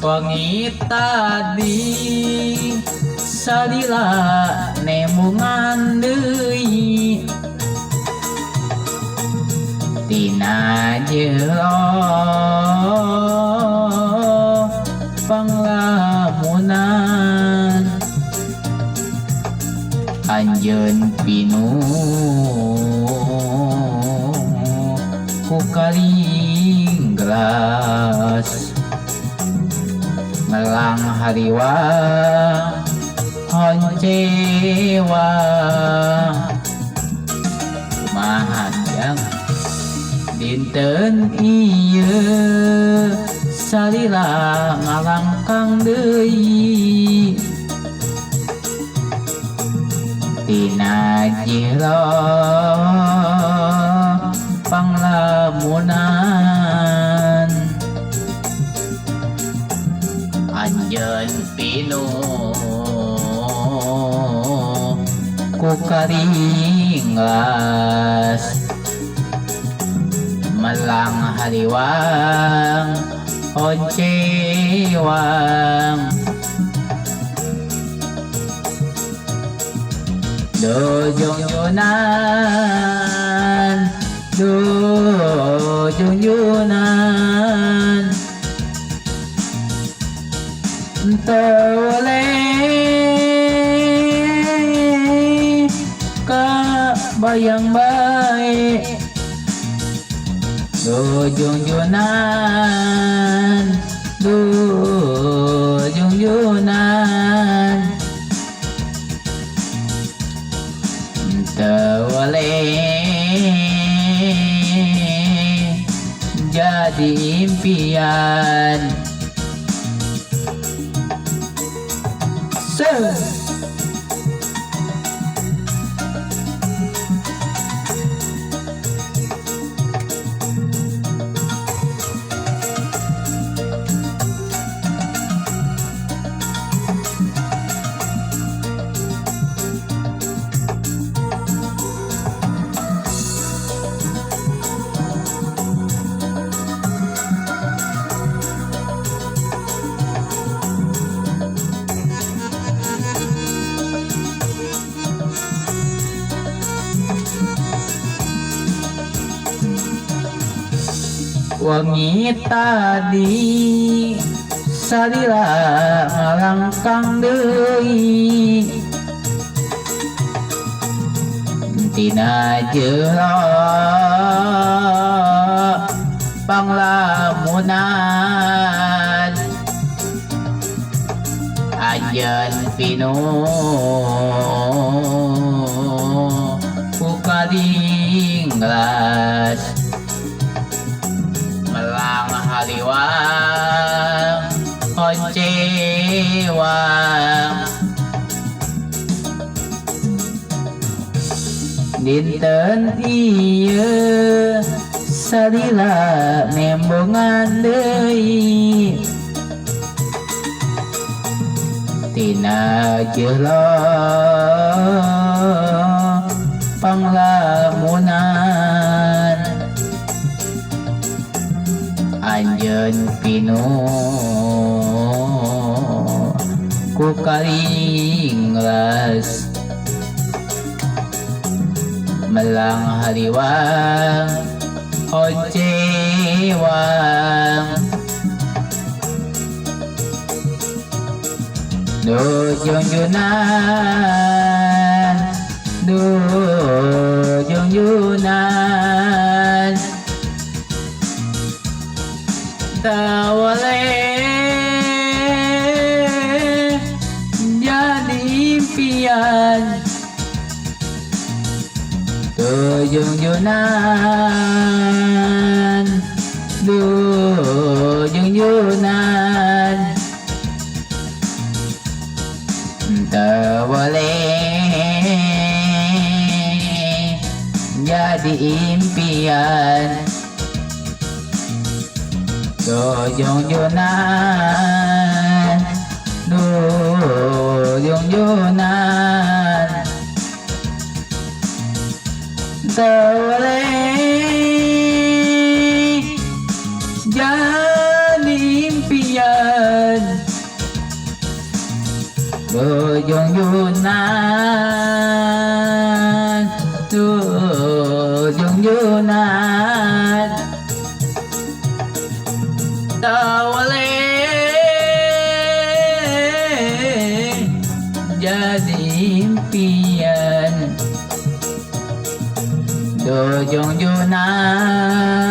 Wangi tadi salila nemungan deui tina jero panglamunan anjeun pinuh ku kalinggras melang hariwa honcewa mahajang dinten ieu salila ngalangkang deui tina jero panglamunan anjeun pinuh ku karinglas melang hariwang oncewang dojong-yunan tole ka bayang bae dojong-yunan tole jadi impian wangi tadi salila ngalangkang deui tina jero panglamunan anjeun pinuh ku karinglas melang haliwang oncewang dinten ieu salila nembongan deui tina jero panglamunan anjeun pinuh ku karinglas melang hariwang oncewang dojong-yunan tawale jadi impian dojong-yunan tawale jadi impian dojong-yunan tawale jadi impian Dojong Yunan, Dojong Yunan, Tawale jadi impian. Dojong Yunan